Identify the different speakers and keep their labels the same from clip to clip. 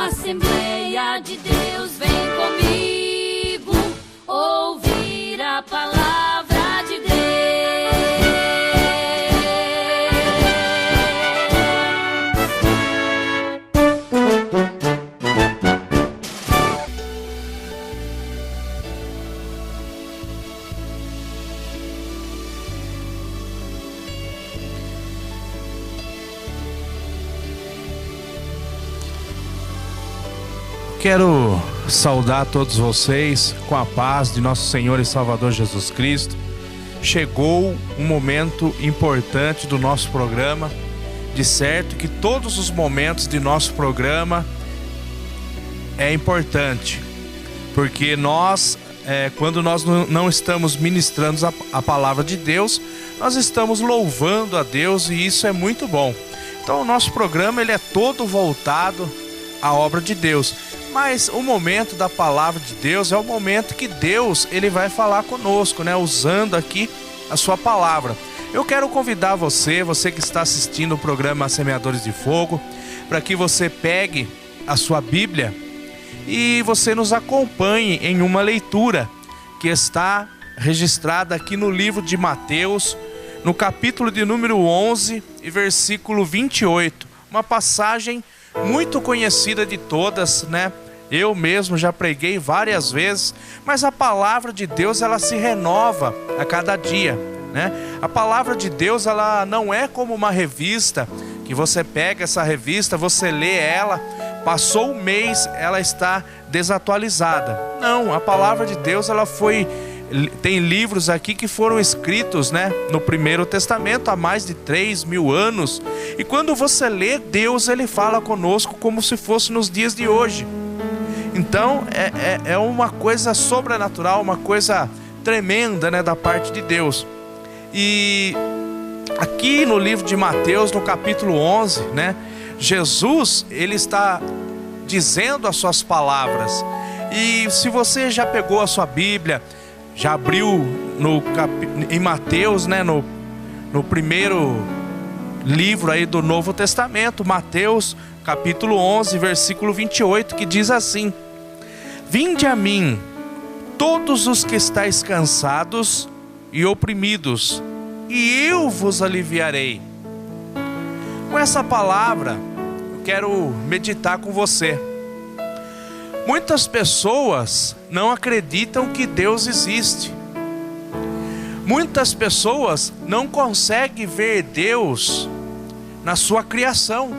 Speaker 1: Assembleia de Deus, vem comigo ouvir a palavra de Deus.
Speaker 2: Quero saudar todos vocês com a paz de nosso Senhor e Salvador Jesus Cristo. Chegou um momento importante do nosso programa. De certo que todos os momentos de nosso programa é importante, porque nós, quando nós não estamos ministrando a palavra de Deus, nós estamos louvando a Deus, e isso é muito bom. Então o nosso programa ele é todo voltado à obra de Deus. Mas o momento da palavra de Deus é o momento que Deus ele vai falar conosco, né? Usando aqui a sua palavra. Eu quero convidar você que está assistindo o programa Semeadores de Fogo, para que você pegue a sua Bíblia e você nos acompanhe em uma leitura que está registrada aqui no livro de Mateus, no capítulo de número 11 e versículo 28. Uma passagem muito conhecida de todas, né? Eu mesmo já preguei várias vezes, mas a palavra de Deus ela se renova a cada dia, né? A palavra de Deus ela não é como uma revista, que você pega essa revista, você lê ela, passou um mês, ela está desatualizada. Não, a palavra de Deus ela tem livros aqui que foram escritos, né, no Primeiro Testamento há mais de 3.000 anos. E quando você lê, Deus ele fala conosco como se fosse nos dias de hoje. Então é uma coisa sobrenatural, uma coisa tremenda, né, da parte de Deus. E aqui no livro de Mateus, no capítulo 11, né, Jesus ele está dizendo as suas palavras. E se você já pegou a sua Bíblia, já abriu em Mateus, né, no primeiro livro aí do Novo Testamento, Mateus capítulo 11, versículo 28, que diz assim: Vinde a mim, todos os que estáis cansados e oprimidos, e eu vos aliviarei. Com essa palavra, eu quero meditar com você. Muitas pessoas não acreditam que Deus existe. Muitas pessoas não conseguem ver Deus na sua criação.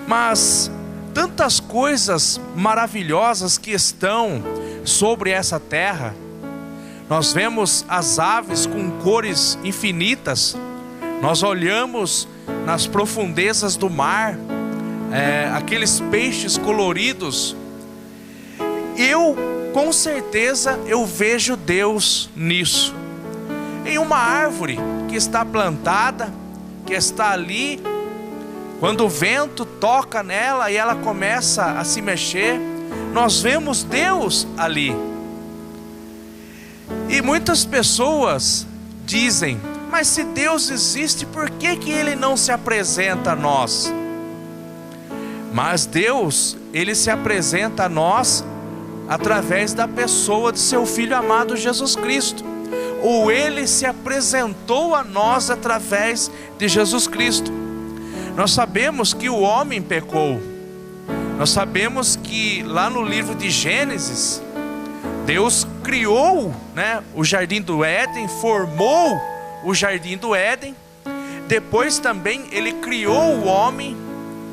Speaker 2: Mas tantas coisas maravilhosas que estão sobre essa terra. Nós vemos as aves com cores infinitas. Nós olhamos nas profundezas do mar, aqueles peixes coloridos. Com certeza eu vejo Deus nisso. Em uma árvore que está plantada, que está ali, quando o vento toca nela e ela começa a se mexer, nós vemos Deus ali. E muitas pessoas dizem: mas se Deus existe, por que Ele não se apresenta a nós? Mas Deus, Ele se apresenta a nós através da pessoa de seu Filho amado Jesus Cristo. Ou Ele se apresentou a nós através de Jesus Cristo. Nós sabemos que o homem pecou. Nós sabemos que lá no livro de Gênesis, Deus criou, né, o Jardim do Éden, formou o Jardim do Éden. Depois também Ele criou o homem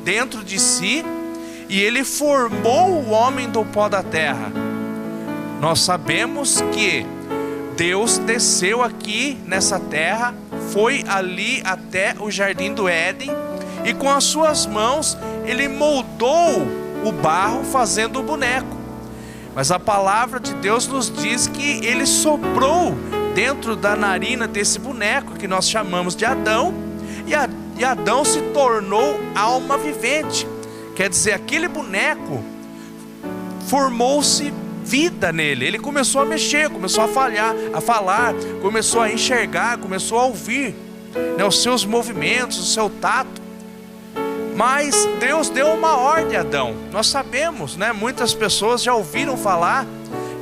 Speaker 2: dentro de si, e Ele formou o homem do pó da terra. Nós sabemos que Deus desceu aqui nessa terra, foi ali até o Jardim do Éden, e com as suas mãos Ele moldou o barro fazendo o boneco. Mas a palavra de Deus nos diz que Ele soprou dentro da narina desse boneco, que nós chamamos de Adão, e Adão se tornou alma vivente. Quer dizer, aquele boneco formou-se vida nele. Ele começou a mexer, começou a falar, começou a enxergar, começou a ouvir, né, os seus movimentos, o seu tato. Mas Deus deu uma ordem a Adão. Nós sabemos, né? Muitas pessoas já ouviram falar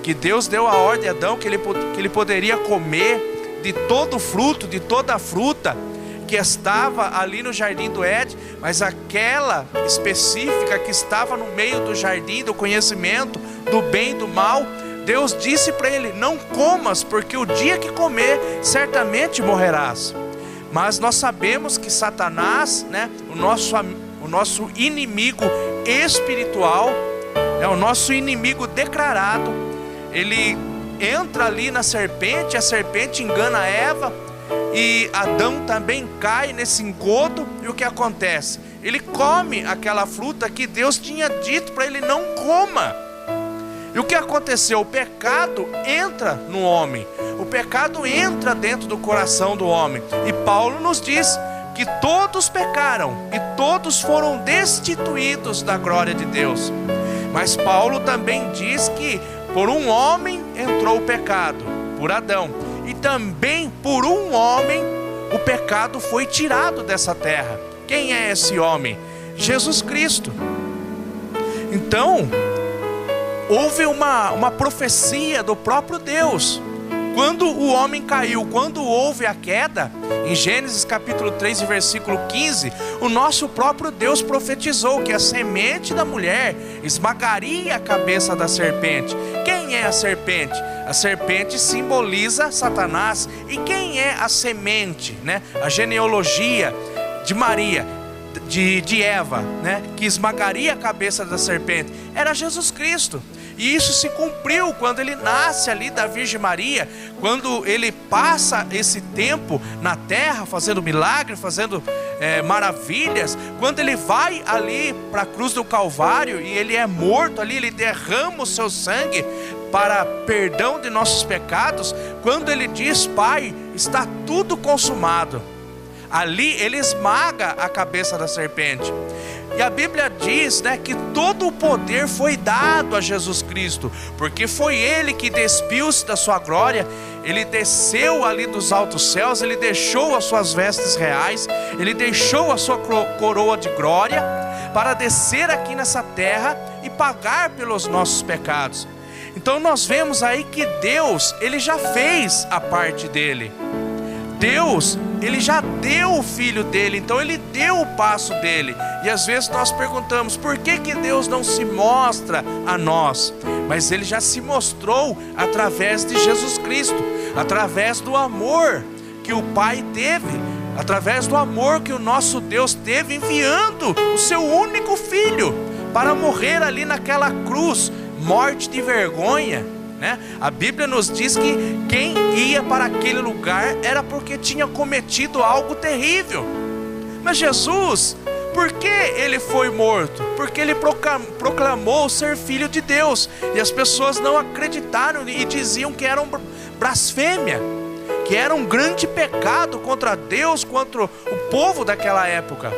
Speaker 2: que Deus deu a ordem a Adão que ele poderia comer de todo o fruto, de toda a fruta que estava ali no jardim do Éden, mas aquela específica que estava no meio do jardim, do conhecimento do bem e do mal, Deus disse para ele: não comas, porque o dia que comer, certamente morrerás. Mas nós sabemos que Satanás, né, o nosso inimigo espiritual, o nosso inimigo declarado, ele entra ali na serpente, a serpente engana Eva, e Adão também cai nesse engodo. E o que acontece? Ele come aquela fruta que Deus tinha dito para ele: não coma. E o que aconteceu? O pecado entra no homem, o pecado entra dentro do coração do homem. E Paulo nos diz que todos pecaram e todos foram destituídos da glória de Deus. Mas Paulo também diz que por um homem entrou o pecado, por Adão, e também por um homem o pecado foi tirado dessa terra. Quem é esse homem? Jesus Cristo. Então, houve uma profecia do próprio Deus. Quando o homem caiu, quando houve a queda, em Gênesis capítulo 3, versículo 15, o nosso próprio Deus profetizou que a semente da mulher esmagaria a cabeça da serpente. Quem é a serpente? A serpente simboliza Satanás. E quem é a semente, né? A genealogia de Maria, de Eva, né? Que esmagaria a cabeça da serpente, era Jesus Cristo. E isso se cumpriu quando ele nasce ali da Virgem Maria, quando ele passa esse tempo na terra fazendo milagre, fazendo maravilhas. Quando ele vai ali para a cruz do Calvário e ele é morto ali, ele derrama o seu sangue para perdão de nossos pecados. Quando ele diz: Pai, está tudo consumado, ali ele esmaga a cabeça da serpente. E a Bíblia diz, né, que todo o poder foi dado a Jesus Cristo, porque foi Ele que despiu-se da sua glória. Ele desceu ali dos altos céus, Ele deixou as suas vestes reais, Ele deixou a sua coroa de glória para descer aqui nessa terra e pagar pelos nossos pecados. Então nós vemos aí que Deus, Ele já fez a parte dele. Deus, Ele já deu o Filho dele, então Ele deu o passo dele. E às vezes nós perguntamos: por que Deus não se mostra a nós? Mas Ele já se mostrou através de Jesus Cristo, através do amor que o Pai teve, através do amor que o nosso Deus teve, enviando o seu único Filho para morrer ali naquela cruz, morte de vergonha, né? A Bíblia nos diz que quem ia para aquele lugar era porque tinha cometido algo terrível. Mas Jesus, por que ele foi morto? Porque ele proclamou ser filho de Deus, e as pessoas não acreditaram e diziam que era blasfêmia, que era um grande pecado contra Deus, contra o povo daquela época.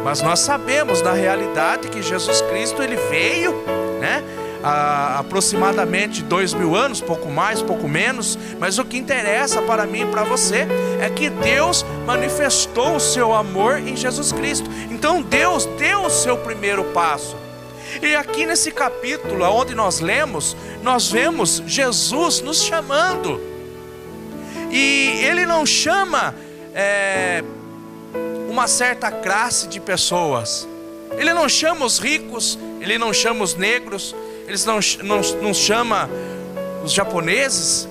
Speaker 2: Mas nós sabemos na realidade que Jesus Cristo, ele veio, né, há aproximadamente 2000 anos, pouco mais, pouco menos. Mas o que interessa para mim e para você é que Deus manifestou o seu amor em Jesus Cristo. Então Deus deu o seu primeiro passo. E aqui nesse capítulo onde nós lemos, nós vemos Jesus nos chamando. E Ele não chama uma certa classe de pessoas. Ele não chama os ricos, Ele não chama os negros, não chama os japoneses,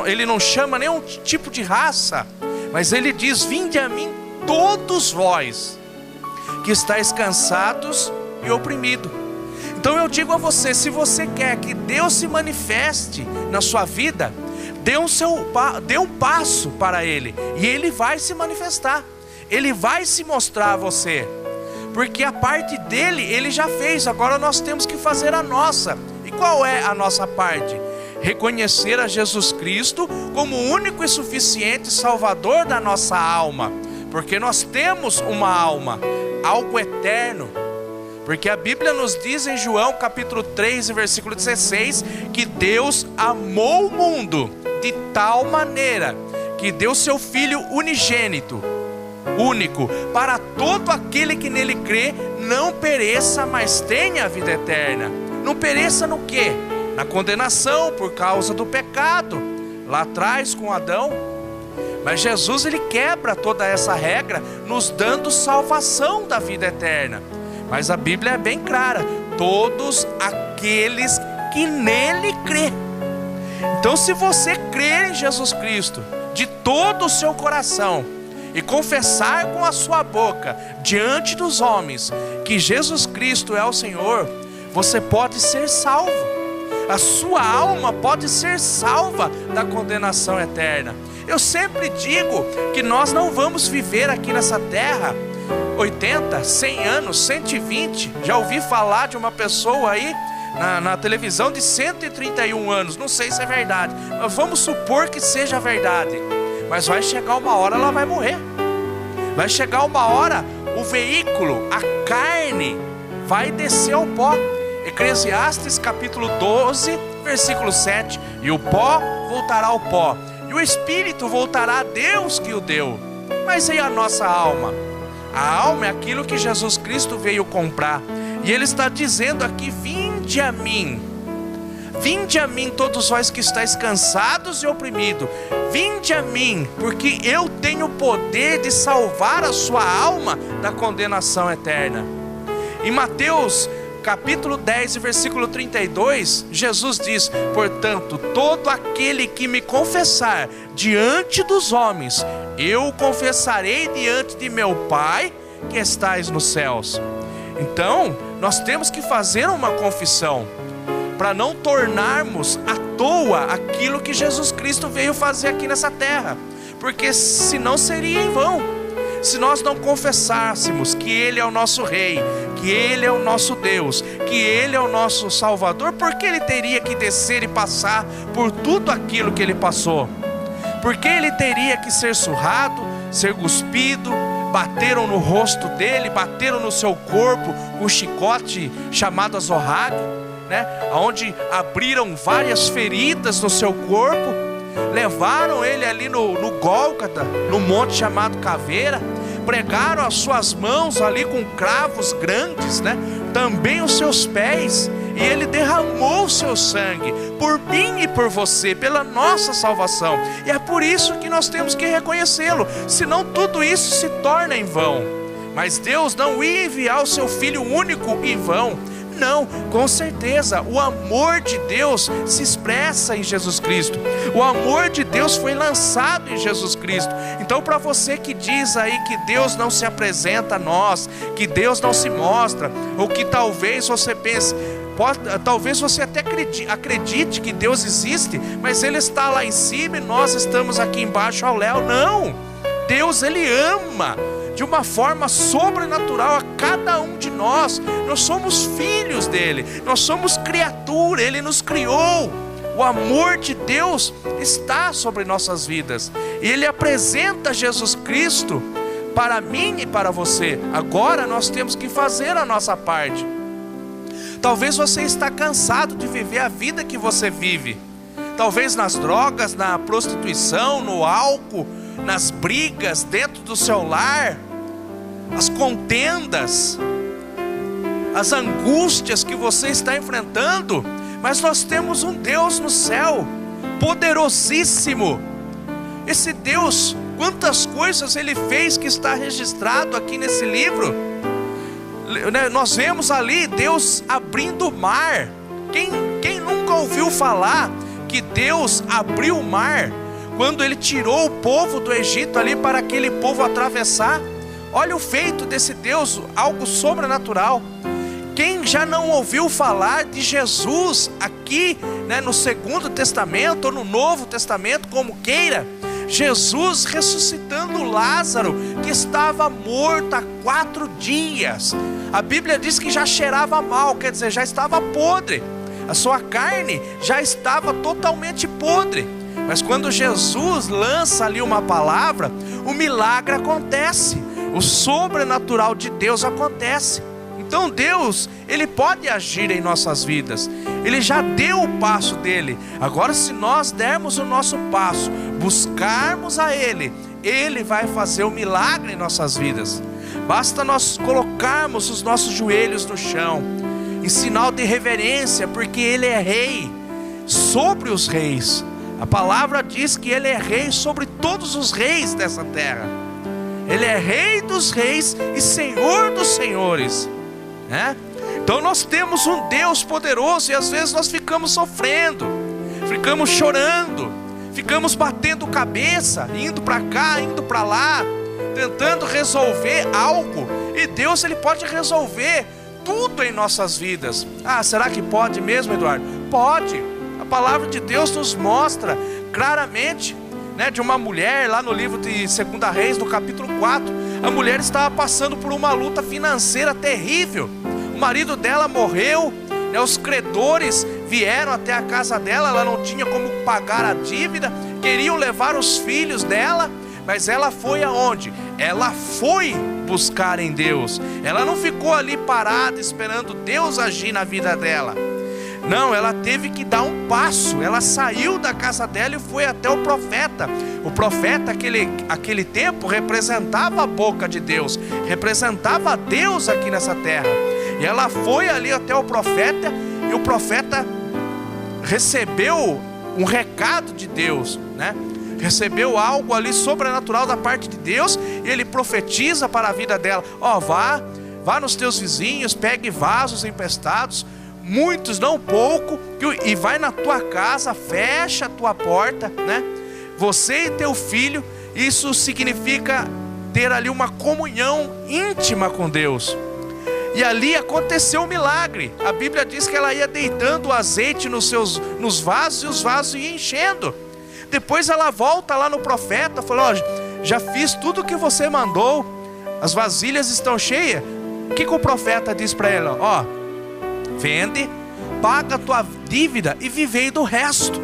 Speaker 2: Ele não chama nenhum tipo de raça. Mas Ele diz: vinde a mim todos vós que estáis cansados e oprimidos. Então eu digo a você, se você quer que Deus se manifeste na sua vida, dê um passo para Ele, e Ele vai se manifestar. Ele vai se mostrar a você, porque a parte dele Ele já fez. Agora nós temos que fazer a nossa. E qual é a nossa parte? Reconhecer a Jesus Cristo como o único e suficiente Salvador da nossa alma, porque nós temos uma alma, algo eterno. Porque a Bíblia nos diz em João capítulo 3, versículo 16, que Deus amou o mundo de tal maneira que deu seu Filho unigênito, único, para todo aquele que nele crê, não pereça, mas tenha a vida eterna. Não pereça no quê? Na condenação por causa do pecado, lá atrás com Adão. Mas Jesus, ele quebra toda essa regra, nos dando salvação da vida eterna. Mas a Bíblia é bem clara: todos aqueles que nele crê. Então, se você crer em Jesus Cristo de todo o seu coração e confessar com a sua boca diante dos homens que Jesus Cristo é o Senhor, você pode ser salvo. A sua alma pode ser salva da condenação eterna. Eu sempre digo que nós não vamos viver aqui nessa terra 80, 100 anos, 120. Já ouvi falar de uma pessoa aí na televisão de 131 anos. Não sei se é verdade, mas vamos supor que seja verdade. Mas vai chegar uma hora, ela vai morrer. Vai chegar uma hora, o veículo, a carne, vai descer ao pó. Eclesiastes capítulo 12, versículo 7. E o pó voltará ao pó, e o espírito voltará a Deus que o deu. Mas e a nossa alma? A alma é aquilo que Jesus Cristo veio comprar. E Ele está dizendo aqui: vinde a mim. Vinde a mim, todos vós que estáis cansados e oprimidos. Vinde a mim, porque eu tenho o poder de salvar a sua alma da condenação eterna. Em Mateus capítulo 10, versículo 32, Jesus diz: portanto, todo aquele que me confessar diante dos homens, eu o confessarei diante de meu Pai que estais nos céus. Então, nós temos que fazer uma confissão, para não tornarmos à toa aquilo que Jesus Cristo veio fazer aqui nessa terra, porque senão seria em vão. Se nós não confessássemos que Ele é o nosso Rei, que Ele é o nosso Deus, que Ele é o nosso Salvador, por que Ele teria que descer e passar por tudo aquilo que Ele passou? Por que Ele teria que ser surrado, ser cuspido? Bateram no rosto dele, bateram no seu corpo com um chicote chamado azorrague, né? Onde abriram várias feridas no seu corpo. Levaram ele ali no Gólgota, no monte chamado Caveira. Pregaram as suas mãos ali com cravos grandes, né? Também os seus pés. E ele derramou o seu sangue por mim e por você, pela nossa salvação. E é por isso que nós temos que reconhecê-lo, senão tudo isso se torna em vão. Mas Deus não ia enviar o seu Filho único em vão. Não, com certeza, o amor de Deus se expressa em Jesus Cristo. O amor de Deus foi lançado em Jesus Cristo. Então, para você que diz aí que Deus não se apresenta a nós, que Deus não se mostra, ou que talvez você pense, talvez você até acredite que Deus existe, mas Ele está lá em cima e nós estamos aqui embaixo ao léu. Não, Deus, Ele ama de uma forma sobrenatural a cada um de nós. Nós somos filhos dele, nós somos criatura, ele nos criou. O amor de Deus está sobre nossas vidas, e ele apresenta Jesus Cristo para mim e para você. Agora nós temos que fazer a nossa parte. Talvez você está cansado de viver a vida que você vive, talvez nas drogas, na prostituição, no álcool, nas brigas dentro do seu lar, as contendas, as angústias que você está enfrentando. Mas nós temos um Deus no céu, poderosíssimo. Esse Deus, quantas coisas Ele fez que está registrado aqui nesse livro. Nós vemos ali Deus abrindo o mar. Quem nunca ouviu falar que Deus abriu o mar quando Ele tirou o povo do Egito ali para aquele povo atravessar? Olha o feito desse Deus, algo sobrenatural. Quem já não ouviu falar de Jesus aqui, né, no Segundo Testamento ou no Novo Testamento, como queira? Jesus ressuscitando Lázaro, que estava morto há 4 dias. A Bíblia diz que já cheirava mal, quer dizer, já estava podre. A sua carne já estava totalmente podre. Mas quando Jesus lança ali uma palavra, o milagre acontece, o sobrenatural de Deus acontece. Então Deus, Ele pode agir em nossas vidas. Ele já deu o passo dele. Agora, se nós dermos o nosso passo, buscarmos a Ele, Ele vai fazer um milagre em nossas vidas. Basta nós colocarmos os nossos joelhos no chão, em sinal de reverência, porque Ele é rei sobre os reis. A palavra diz que Ele é rei sobre todos os reis dessa terra. Ele é rei dos reis e senhor dos senhores, né? Então nós temos um Deus poderoso, e às vezes nós ficamos sofrendo, ficamos chorando, ficamos batendo cabeça, indo para cá, indo para lá, tentando resolver algo. E Deus, Ele pode resolver tudo em nossas vidas. Ah, será que pode mesmo, Eduardo? Pode. A palavra de Deus nos mostra claramente, né, de uma mulher lá no livro de 2 Reis, no capítulo 4. A mulher estava passando por uma luta financeira terrível. O marido dela morreu, né, os credores vieram até a casa dela, ela não tinha como pagar a dívida, queriam levar os filhos dela, mas ela foi aonde? Ela foi buscar em Deus. Ela não ficou ali parada esperando Deus agir na vida dela. Não, ela teve que dar um passo. Ela saiu da casa dela e foi até o profeta. O profeta, aquele tempo, representava a boca de Deus, representava Deus aqui nessa terra. E ela foi ali até o profeta, e o profeta recebeu um recado de Deus, né? Recebeu algo ali sobrenatural da parte de Deus, e ele profetiza para a vida dela: ó, vá nos teus vizinhos, pegue vasos emprestados, muitos, não pouco, e vai na tua casa, fecha a tua porta, né? Você e teu filho. Isso significa ter ali uma comunhão íntima com Deus. E ali aconteceu um milagre. A Bíblia diz que ela ia deitando o azeite nos vasos, e os vasos iam enchendo. Depois ela volta lá no profeta, falou: ó, já fiz tudo o que você mandou, as vasilhas estão cheias. O que o profeta diz para ela? Ó, vende, paga a tua dívida e vivei do resto.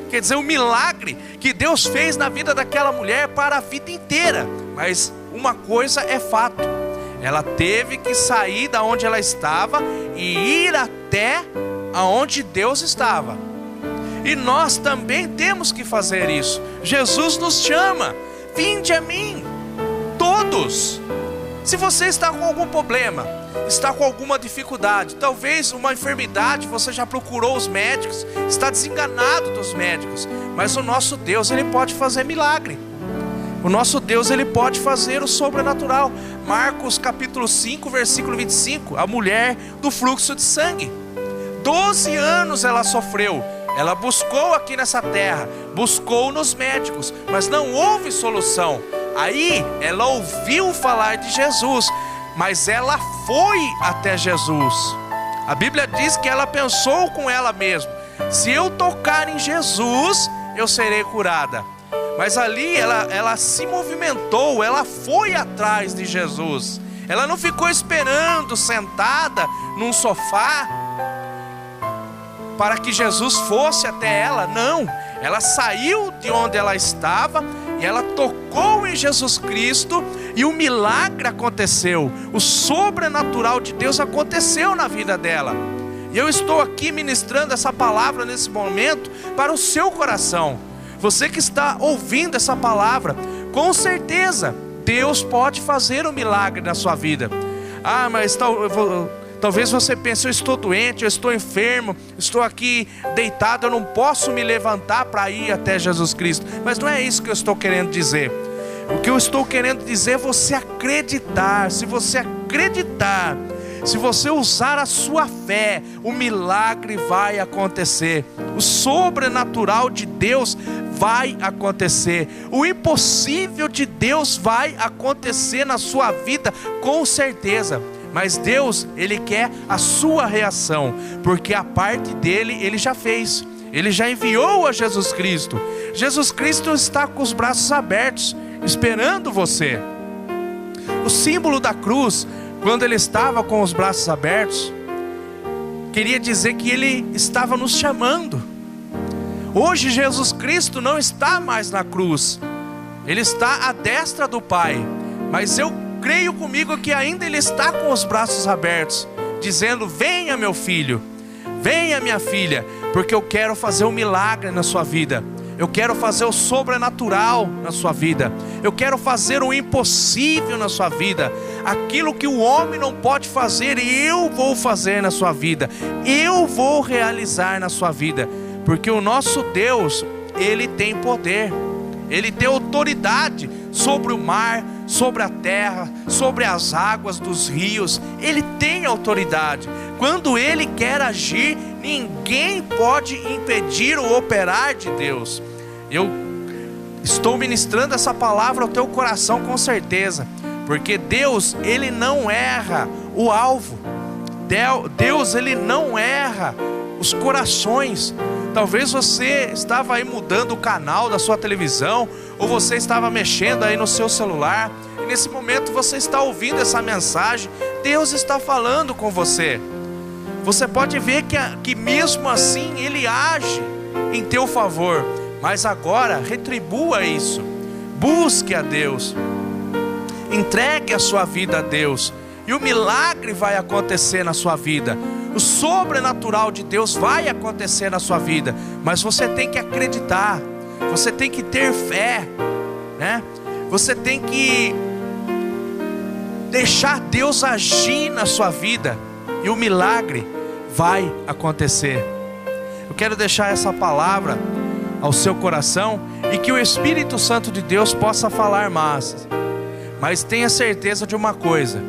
Speaker 2: Quer dizer, um milagre que Deus fez na vida daquela mulher para a vida inteira. Mas uma coisa é fato: ela teve que sair da onde ela estava e ir até aonde Deus estava. E nós também temos que fazer isso. Jesus nos chama: vinde a mim, todos. Se você está com algum problema, está com alguma dificuldade, talvez uma enfermidade, você já procurou os médicos, está desenganado dos médicos, mas o nosso Deus, Ele pode fazer milagre. O nosso Deus, Ele pode fazer o sobrenatural. Marcos capítulo 5, versículo 25, a mulher do fluxo de sangue. 12 anos ela sofreu. Ela buscou aqui nessa terra, buscou nos médicos, mas não houve solução. Aí ela ouviu falar de Jesus, mas ela foi até Jesus. A Bíblia diz que ela pensou com ela mesma: se eu tocar em Jesus, eu serei curada. Mas ali ela se movimentou, ela foi atrás de Jesus. Ela não ficou esperando sentada num sofá para que Jesus fosse até ela. Não, ela saiu de onde ela estava e ela tocou em Jesus Cristo, e o milagre aconteceu. O sobrenatural de Deus aconteceu na vida dela. E eu estou aqui ministrando essa palavra nesse momento para o seu coração. Você que está ouvindo essa palavra, com certeza Deus pode fazer um milagre na sua vida. Ah, mas talvez você pense: eu estou doente, eu estou enfermo, estou aqui deitado, eu não posso me levantar para ir até Jesus Cristo. Mas não é isso que eu estou querendo dizer. O que eu estou querendo dizer é você acreditar. Se você acreditar, se você usar a sua fé, o milagre vai acontecer. O sobrenatural de Deus vai acontecer. O impossível de Deus vai acontecer na sua vida, com certeza. Mas Deus, Ele quer a sua reação, porque a parte dele, Ele já fez. Ele já enviou a Jesus Cristo. Jesus Cristo está com os braços abertos, esperando você. O símbolo da cruz, quando Ele estava com os braços abertos, queria dizer que Ele estava nos chamando. Hoje Jesus Cristo não está mais na cruz, Ele está à destra do Pai. Mas eu creio comigo que ainda Ele está com os braços abertos, dizendo: venha meu filho, venha minha filha, porque eu quero fazer um milagre na sua vida. Eu quero fazer o sobrenatural na sua vida. Eu quero fazer o impossível na sua vida. Aquilo que o homem não pode fazer, eu vou fazer na sua vida. Eu vou realizar na sua vida. Porque o nosso Deus, Ele tem poder. Ele tem autoridade sobre o mar, sobre a terra, sobre as águas dos rios. Ele tem autoridade. Quando Ele quer agir, ninguém pode impedir o operar de Deus. Eu estou ministrando essa palavra ao teu coração com certeza, porque Deus, Ele não erra o alvo. Deus, Ele não erra os corações. Talvez você estava aí mudando o canal da sua televisão, ou você estava mexendo aí no seu celular, e nesse momento você está ouvindo essa mensagem. Deus está falando com você. Você pode ver que mesmo assim Ele age em teu favor. Mas agora retribua isso. Busque a Deus. Entregue a sua vida a Deus. E o milagre vai acontecer na sua vida. O sobrenatural de Deus vai acontecer na sua vida. Mas você tem que acreditar. Você tem que ter fé, né? Você tem que deixar Deus agir na sua vida. E o milagre vai acontecer. Eu quero deixar essa palavra ao seu coração, e que o Espírito Santo de Deus possa falar mais. Mas tenha certeza de uma coisa: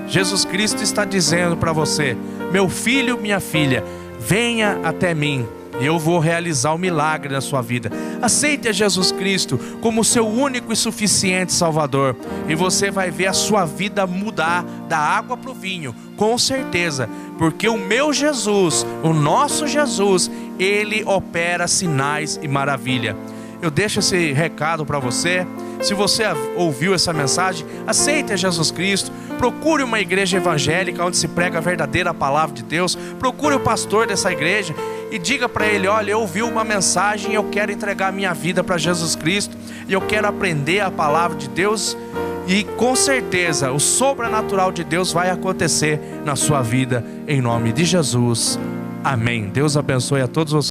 Speaker 2: Jesus Cristo está dizendo para você: meu filho, minha filha, venha até mim, e eu vou realizar o milagre na sua vida. Aceite a Jesus Cristo como seu único e suficiente Salvador, e você vai ver a sua vida mudar da água para o vinho, com certeza. Porque o meu Jesus, o nosso Jesus, Ele opera sinais e maravilha. Eu deixo esse recado para você. Se você ouviu essa mensagem, aceite a Jesus Cristo. Procure uma igreja evangélica onde se prega a verdadeira palavra de Deus. Procure o pastor dessa igreja e diga para ele: olha, eu ouvi uma mensagem, eu quero entregar minha vida para Jesus Cristo, e eu quero aprender a palavra de Deus. E com certeza o sobrenatural de Deus vai acontecer na sua vida, em nome de Jesus. Amém. Deus abençoe a todos vocês.